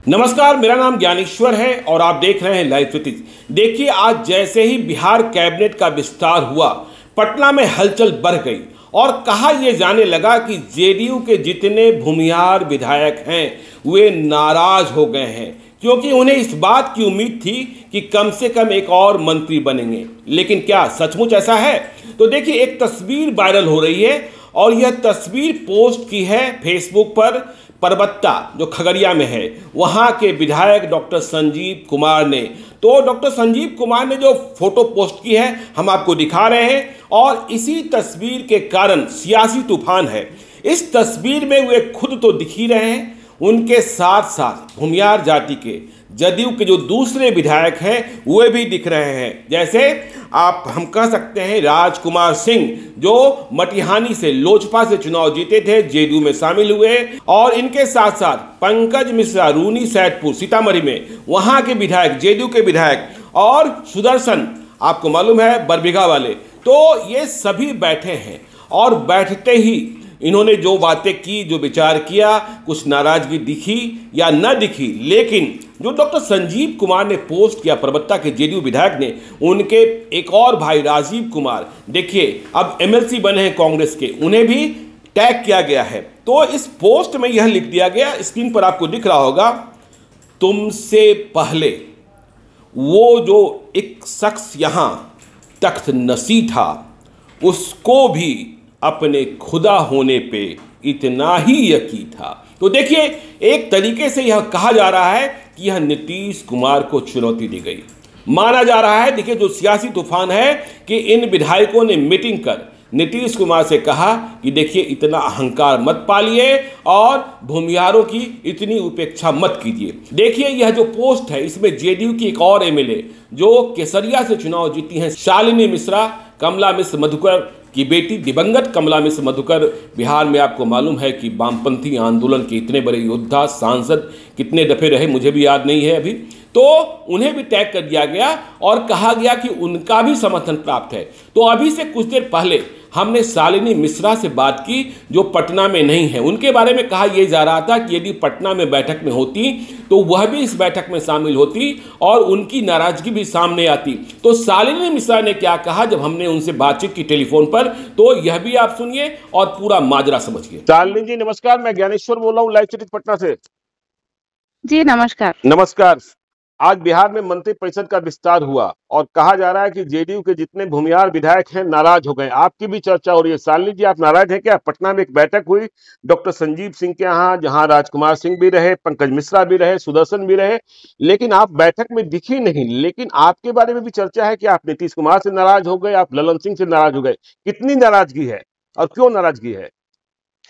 नमस्कार, मेरा नाम ज्ञानेश्वर है और आप देख रहे हैं लाइव नीतीश। देखिए, आज जैसे ही बिहार कैबिनेट का विस्तार हुआ, पटना में हलचल बढ़ गई और कहा यह जाने लगा कि जेडीयू के जितने भूमिहार विधायक हैं वे नाराज हो गए हैं, क्योंकि उन्हें इस बात की उम्मीद थी कि कम से कम एक और मंत्री बनेंगे। लेकिन क्या सचमुच ऐसा है? तो देखिए, एक तस्वीर वायरल हो रही है और यह तस्वीर पोस्ट की है फेसबुक पर परबत्ता, जो खगड़िया में है, वहां के विधायक डॉक्टर संजीव कुमार ने। तो डॉक्टर संजीव कुमार ने जो फोटो पोस्ट की है हम आपको दिखा रहे हैं और इसी तस्वीर के कारण सियासी तूफान है। इस तस्वीर में वे खुद तो दिख ही रहे हैं, उनके साथ साथ भूमिहार जाति के जदयू के जो दूसरे विधायक हैं वे भी दिख रहे हैं। जैसे आप हम कह सकते हैं राजकुमार सिंह, जो मटिहानी से लोजपा से चुनाव जीते थे, जेडीयू में शामिल हुए, और इनके साथ साथ पंकज मिश्रा रूनी सैदपुर सीतामढ़ी में वहां के विधायक, जेडीयू के विधायक, और सुदर्शन आपको मालूम है बरबीघा वाले। तो ये सभी बैठे हैं और बैठते ही इन्होंने जो बातें की, जो विचार किया, कुछ नाराजगी दिखी या न दिखी, लेकिन जो डॉक्टर संजीव कुमार ने पोस्ट किया, परबत्ता के जेडीयू विधायक ने, उनके एक और भाई राजीव कुमार, देखिए अब एमएलसी बने हैं कांग्रेस के, उन्हें भी टैग किया गया है। तो इस पोस्ट में यह लिख दिया गया, स्क्रीन पर आपको दिख रहा होगा, तुमसे पहले वो जो एक शख्स यहां तख्त नसी था, उसको भी अपने खुदा होने पे इतना ही यकीन था। तो देखिए, एक तरीके से यह कहा जा रहा है कि यह नीतीश कुमार को चुनौती दी गई, माना जा रहा है। देखिए, जो सियासी तूफान है कि इन विधायकों ने मीटिंग कर नीतीश कुमार से कहा कि देखिए, इतना अहंकार मत पालिए और भूमिहारों की इतनी उपेक्षा मत कीजिए। देखिए, यह जो पोस्ट है, इसमें जेडीयू की एक और एमएलए जो केसरिया से चुनाव जीती हैं, शालिनी मिश्रा, कमला मिश्र मधुकर की बेटी, दिवंगत कमला मिश्र मधुकर, बिहार में आपको मालूम है कि वामपंथी आंदोलन के इतने बड़े योद्धा, सांसद कितने दफे रहे मुझे भी याद नहीं है अभी। तो उन्हें भी टैग कर दिया गया और कहा गया कि उनका भी समर्थन प्राप्त है। तो अभी से कुछ देर पहले हमने शालिनी मिश्रा से बात की, जो पटना में नहीं है। उनके बारे में कहा यह जा रहा था कि यदि पटना में बैठक में होती तो वह भी इस बैठक में शामिल होती और उनकी नाराजगी भी सामने आती। तो शालिनी मिश्रा ने क्या कहा जब हमने उनसे बातचीत की टेलीफोन पर, तो यह भी आप सुनिए और पूरा माजरा समझिए। शालिनी जी नमस्कार, मैं ज्ञानेश्वर बोल रहा हूँ लाइव नीतीश पटना से। जी नमस्कार। नमस्कार। आज बिहार में मंत्रिपरिषद का विस्तार हुआ और कहा जा रहा है कि जेडीयू के जितने भूमिहार विधायक हैं नाराज हो गए। आपकी भी चर्चा हो रही है। शालिनी जी, आप नाराज हैं क्या? पटना में एक बैठक हुई डॉक्टर संजीव सिंह के यहाँ, जहां राजकुमार सिंह भी रहे, पंकज मिश्रा भी रहे, सुदर्शन भी रहे, लेकिन आप बैठक में दिखी नहीं। लेकिन आपके बारे में भी चर्चा है कि आप नीतीश कुमार से नाराज हो गए, आप ललन सिंह से नाराज हो गए। कितनी नाराजगी है और क्यों नाराजगी है?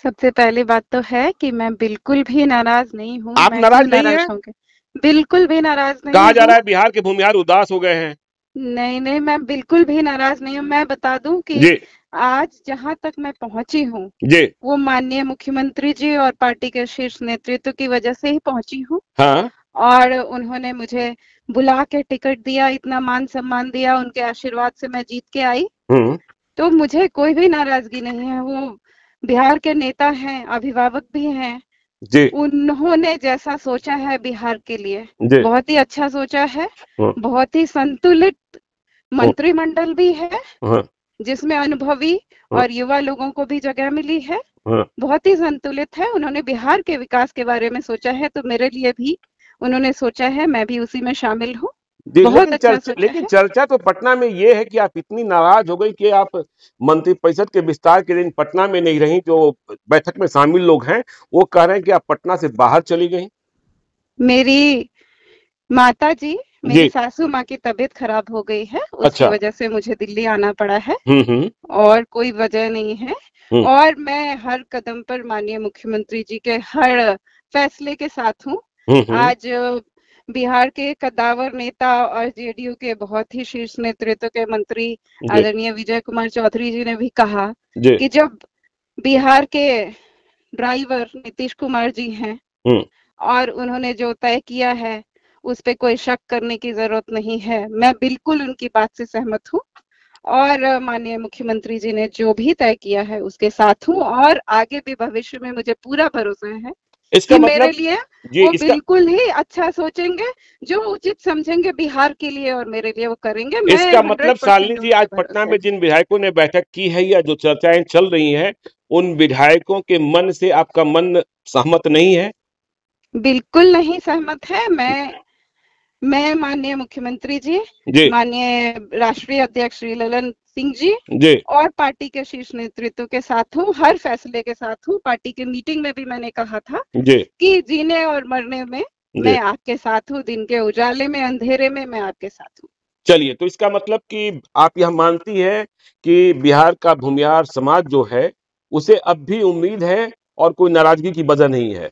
सबसे पहली बात तो है कि मैं बिल्कुल भी नाराज नहीं हूँ। आप मैं नाराज क्यों नहीं नाराज है? होंगे? बिल्कुल भी नाराज नहीं कहा जा रहा हूँ। है बिहार के भूमिहार उदास हो गए हैं। नहीं नहीं, मैं बिल्कुल भी नाराज नहीं हूँ। मैं बता दूं कि जी आज जहां तक मैं पहुंची हूँ, जी। वो माननीय मुख्यमंत्री जी और पार्टी के शीर्ष नेतृत्व की वजह से ही पहुंची हूँ। हाँ। और उन्होंने मुझे बुला के टिकट दिया, इतना मान सम्मान दिया, उनके आशीर्वाद से मैं जीत के आई। तो मुझे कोई भी नाराजगी नहीं है। वो बिहार के नेता हैं, अभिभावक भी हैं। जी उन्होंने जैसा सोचा है बिहार के लिए, जी। बहुत ही अच्छा सोचा है। हाँ, बहुत ही संतुलित हाँ, मंत्रिमंडल भी है, हाँ, जिसमें अनुभवी हाँ, और युवा लोगों को भी जगह मिली है। हाँ। बहुत ही संतुलित है। उन्होंने बिहार के विकास के बारे में सोचा है, तो मेरे लिए भी उन्होंने सोचा है, मैं भी उसी में शामिल हूँ। जी, बहुत अच्छा सोचा लेकिन है। चर्चा तो पटना में ये है कि आप इतनी नाराज हो गई कि आप मंत्रिपरिषद के विस्तार के दिन पटना में नहीं रही। जो बैठक में शामिल लोग हैं वो कह रहे हैं कि आप पटना से बाहर चली गई। मेरी माता जी, मेरी जी। सासू माँ की तबीयत खराब हो गई है, उसकी अच्छा। वजह से मुझे दिल्ली आना पड़ा है हम्म। और कोई वजह नहीं है। हम्म। और मैं हर कदम पर माननीय मुख्यमंत्री जी के हर फैसले के साथ हूँ। हम्म। आज बिहार के कद्दावर नेता और जेडीयू के बहुत ही शीर्ष नेतृत्व के मंत्री जी आदरणीय विजय कुमार चौधरी जी ने भी कहा जी। कि जब बिहार के ड्राइवर नीतीश कुमार जी हैं हम्म। और उन्होंने जो तय किया है उस पे कोई शक करने की जरूरत नहीं है। मैं बिल्कुल उनकी बात से सहमत हूँ और माननीय मुख्यमंत्री जी ने जो भी तय किया है उसके साथ हूँ और आगे भी भविष्य में मुझे पूरा भरोसा है इसका कि मतलब मेरे लिए वो बिल्कुल ही अच्छा सोचेंगे, जो उचित समझेंगे बिहार के लिए और मेरे लिए वो करेंगे। मैं इसका मतलब शालिनी जी, आज पटना में जिन विधायकों ने बैठक की है या जो चर्चाएं चल रही हैं, उन विधायकों के मन से आपका मन सहमत नहीं है? बिल्कुल नहीं सहमत है। मैं माननीय मुख्यमंत्री जी, माननीय राष्ट्रीय अध्यक्ष श्री ललन सिंह जी और पार्टी के शीर्ष नेतृत्व के साथ हूँ, हर फैसले के साथ हूँ। पार्टी की मीटिंग में भी मैंने कहा था कि जीने और मरने में मैं आपके साथ हूँ, दिन के उजाले में, अंधेरे में मैं आपके साथ हूँ। चलिए, तो इसका मतलब कि आप यह मानती है कि बिहार का भूमिहार समाज जो है, उसे अब भी उम्मीद है और कोई नाराजगी की वजह नहीं है?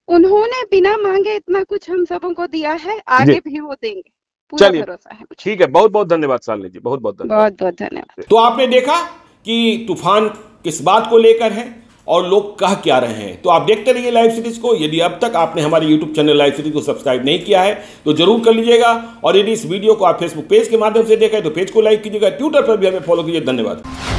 उन्होंने बिना मांगे इतना कुछ हम सबों को दिया है, आगे भी वो देंगे, पूरा भरोसा है मुझे। ठीक है, बहुत बहुत धन्यवाद शालिनी जी, बहुत बहुत धन्यवाद। बहुत बहुत धन्यवाद। तो आपने देखा कि तूफान किस बात को लेकर है और लोग कह क्या रहे हैं। तो आप देखते रहिए लाइव सीरीज को। यदि अब तक आपने हमारे यूट्यूब चैनल लाइव सीरीज को सब्सक्राइब नहीं किया है तो जरूर कर लीजिएगा, और यदि इस वीडियो को आप फेसबुक पेज के माध्यम से देखा है तो पेज को लाइक कीजिएगा, ट्विटर पर भी हमें फॉलो कीजिए। धन्यवाद।